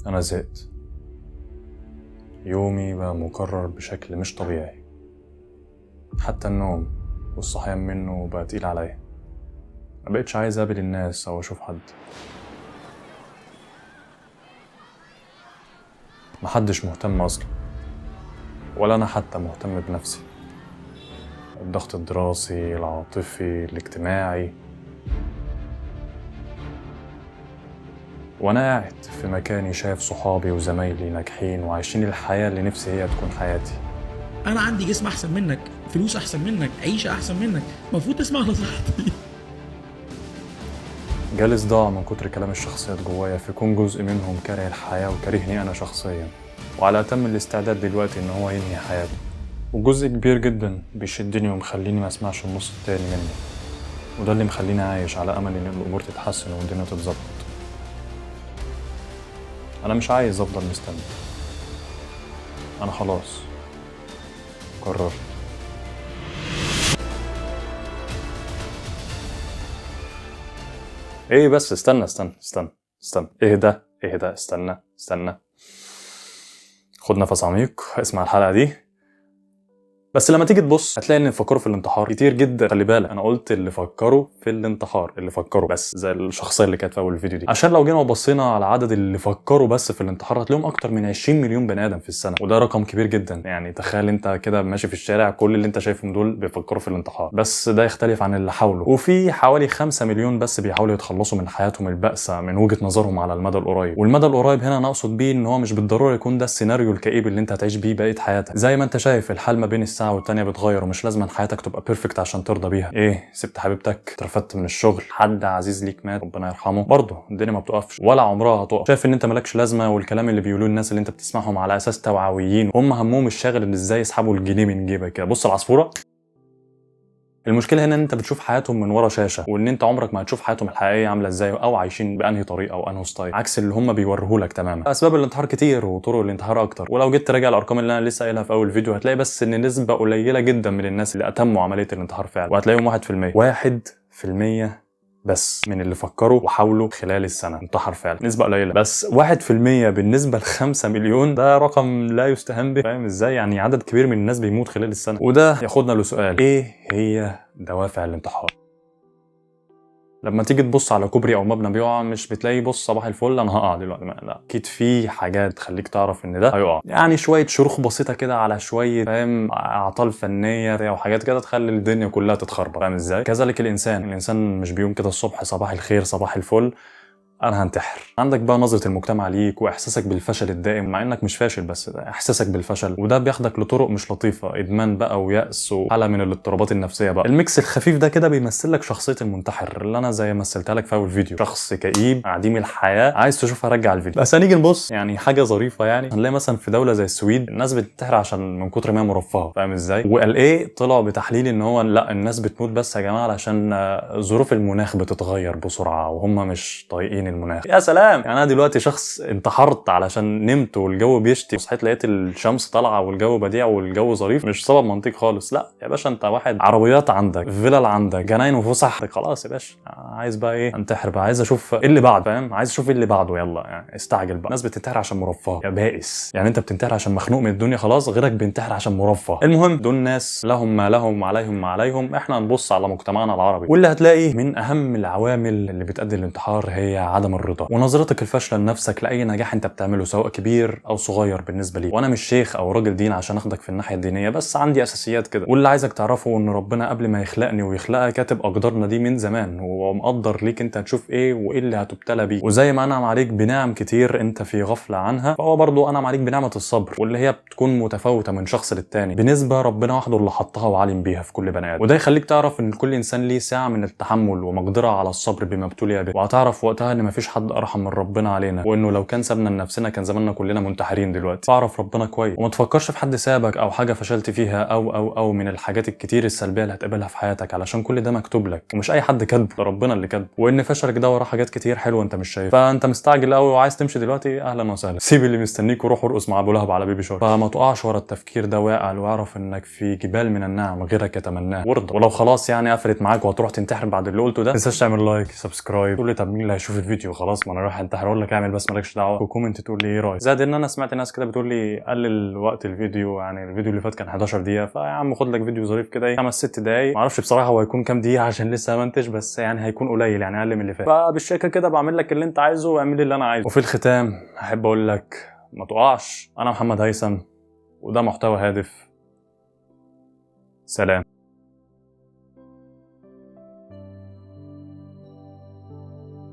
أنا زهقت. يومي بقى مكرر بشكل مش طبيعي، حتى النوم والصحيان منه بقى تقيل عليا. ما بقتش عايز أقابل الناس أو أشوف حد. محدش مهتم أصلا، ولا أنا حتى مهتم بنفسي. الضغط الدراسي، العاطفي، الاجتماعي، وأنا قاعد في مكاني شايف صحابي وزمايلي ناجحين وعايشين الحياة اللي نفسي هي تكون حياتي. انا عندي جسم احسن منك، فلوس احسن منك، عيشه احسن منك، المفروض تسمع نصيحتي. جالي صداع من كتر كلام الشخصيات جوايا، في كون جزء منهم كاره الحياة وكارهني أنا شخصيا، وعلى أتم الاستعداد دلوقتي إن هو ينهي حياته. وجزء كبير جدا بيشدني ومخليني ما اسمعش النص التاني مني، وده اللي مخليني عايش على أمل إن الأمور تتحسن والدنيا تتظبط. أنا مش عايز أفضل مستني. أنا خلاص قررت. إيه بس استنى. اهدى استنى. خد نفس عميق، اسمع الحلقة دي. بس لما تيجي تبص هتلاقي ان فكروا في الانتحار كتير جدا. خلي بالك انا قلت اللي فكروا في الانتحار، اللي فكروا بس، زي الشخصيه اللي كانت في اول الفيديو دي. عشان لو جينا وبصينا على عدد اللي فكروا بس في الانتحار هتلاقيهم اكتر من 20 مليون بني ادم في السنه، وده رقم كبير جدا. يعني تخيل انت كده ماشي في الشارع، كل اللي انت شايفهم دول بيفكروا في الانتحار. بس ده يختلف عن اللي حاولوا، وفي حوالي 5 مليون بس بيحاولوا يتخلصوا من حياتهم البائسه من وجهه نظرهم على المدى القريب. والمدى القريب هنا انا اقصد بيه ان هو مش بالضروره يكون ده السيناريو الكئيب اللي انت هتعيش بيه بقيه حياتك. زي ما انت شايف الحال ما بين الساعه والتانيه بتغير، ومش لازم حياتك تبقى بيرفكت عشان ترضى بيها. ايه، سبت حبيبتك، اترفدت من الشغل، حد عزيز ليك مات، ربنا يرحمه، برضه الدنيا ما بتقفش ولا عمرها هتقف. شايف ان انت مالكش لازمه، والكلام اللي بيقولوه الناس اللي انت بتسمعهم على اساس توعويين، هم همهم الشاغل ان ازاي يسحبوا الجنيه من جيبك كده. بص العصفوره. المشكله هنا ان انت بتشوف حياتهم من ورا شاشه، وان انت عمرك ما هتشوف حياتهم الحقيقيه عامله ازاي او عايشين بانهي طريقه او انهي ستايل، عكس اللي هم بيوروهولك تماما. اسباب الانتحار كتير وطرق الانتحار اكتر، ولو جيت تراجع الارقام اللي انا لسه قايلها في اول فيديو هتلاقي بس ان نسبه قليله جدا من الناس اللي اتموا عمليه الانتحار فعلا، وهتلاقيهم 1% بس من اللي فكروا وحاولوا خلال السنة انتحر فعلا. نسبة قليلة، بس 1% بالنسبة ل5 مليون ده رقم لا يستهان به. فاهم ازاي؟ يعني عدد كبير من الناس بيموت خلال السنة. وده ياخدنا لسؤال، ايه هي دوافع الانتحار؟ لما تيجي تبص على كوبري او مبنى بيقع، مش بتلاقي بص صباح الفل انا هقع دلوقتي، لا، اكيد في حاجات تخليك تعرف ان ده هيقع. يعني شويه شروخ بسيطه كده على شويه، فاهم، اعطال فنيه او حاجات كده تخلي الدنيا كلها تتخربط. فاهم ازاي؟ كذلك الانسان مش بيقوم كده الصبح صباح الخير صباح الفل انا هنتحر. عندك بقى نظرة المجتمع ليك واحساسك بالفشل الدائم، مع انك مش فاشل بس احساسك بالفشل، وده بياخدك لطرق مش لطيفة، ادمان بقى ويأس وحالة من الاضطرابات النفسية بقى. الميكس الخفيف ده كده بيمثل لك شخصية المنتحر اللي انا زي ما مثلتها لك في اول فيديو، شخص كئيب عديم الحياة. عايز تشوفها رجع الفيديو. بس هنيجي نبص يعني حاجة ظريفة، يعني هنلاقي مثلا في دولة زي السويد الناس بتنتحر عشان من كتر ما هي مرفهة. فاهم ازاي؟ وقال ايه، طلعوا بتحليل ان هو لا، الناس بتموت بس يا جماعة علشان ظروف المناخ بتتغير بسرعة وهم مش طايقين المناخ. يا سلام، يعني انا دلوقتي شخص انتحرت علشان نمت والجو بيشتي وصحيت لقيت الشمس طالعه والجو بديع والجو ظريف، مش سبب منطقي خالص. لا يا باشا، انت واحد عربيات عندك، فيلل عندك، جناين وفسح، خلاص يا باشا عايز بقى ايه، انتحر بقى، عايز اشوف ايه اللي بعد، فاهم، عايز اشوف ايه اللي بعده، يلا يعني استعجل بقى. الناس بتنتحر عشان مرفه يا بائس، يعني انت بتنتحر عشان مخنوق من الدنيا خلاص، غيرك بينتحر عشان مرفه. المهم دول ناس لهم ما لهم وعليهم ما عليهم. احنا هنبص على مجتمعنا العربي، واللي هتلاقي من اهم العوامل اللي بتؤدي للانتحار هي عدم الرضا ونظرتك الفاشله لنفسك لاي نجاح انت بتعمله سواء كبير او صغير بالنسبه لي. وانا مش شيخ او راجل دين عشان اخدك في الناحيه الدينيه، بس عندي اساسيات كده. واللي عايزك تعرفه ان ربنا قبل ما يخلقني ويخلقك كاتب اقدارنا دي من زمان، ومقدر ليك انت هتشوف ايه وايه اللي هتبتلى بيه. وزي ما انعم عليك بنعم كتير انت في غفله عنها، فهو برضو انعم عليك بنعمه الصبر، واللي هي بتكون متفاوته من شخص للتاني بنسبه ربنا وحده اللي حطها وعالم بيها في كل بني ادم. وده يخليك تعرف ان كل انسان ليه ساعه من التحمل ومقدره على الصبر بما ابتلي به، وهتعرف وقتها ان مفيش حد ارحم من ربنا علينا، وانه لو كان سابنا لنفسنا كان زماننا كلنا منتحرين دلوقتي. فاعرف ربنا كويس، وما تفكرش في حد سابك او حاجه فشلت فيها او من الحاجات الكتير السلبيه اللي هتقابلها في حياتك، علشان كل ده مكتوب لك ومش اي حد كاتبه، ده ربنا اللي كاتبه. وان فشلك ده وراه حاجات كتير حلوه انت مش شايف. فانت مستعجل قوي وعايز تمشي دلوقتي، اهلا وسهلا، سيب اللي مستنيك وروح ارقص مع ابو لهب على بيبي شارك. فما تقعش ورا التفكير ده واعل، واعرف انك في جبال من النعم غيرك يتمناها وارضى. ولو خلاص يعني قفلت معاك وهتروح تنتحر بعد اللي قلته ده، ما تنساش تعمل لايك سبسكرايب. تقول لي طب مين اللي هيشوف الفيديو الفيديو خلاص، ما انا رايح انتحر، اقول لك اعمل بس مالكش دعوه، وكومنت تقول لي ايه رايك. زائد ان انا سمعت ناس كده بتقول لي قلل وقت الفيديو، يعني الفيديو اللي فات كان 11 دقيقه، فيا عم خد لك فيديو ظريف كده 5 6 دقايق. ما اعرفش بصراحه هو هيكون كام دقيقه عشان لسه منتج، بس يعني هيكون قليل، يعني اقل من اللي فات. فبالشكل كده بعمل لك اللي انت عايزه واعمل لي اللي انا عايزه. وفي الختام احب اقول لك ما تقعش. انا محمد هيثم، وده محتوى هادف. سلام.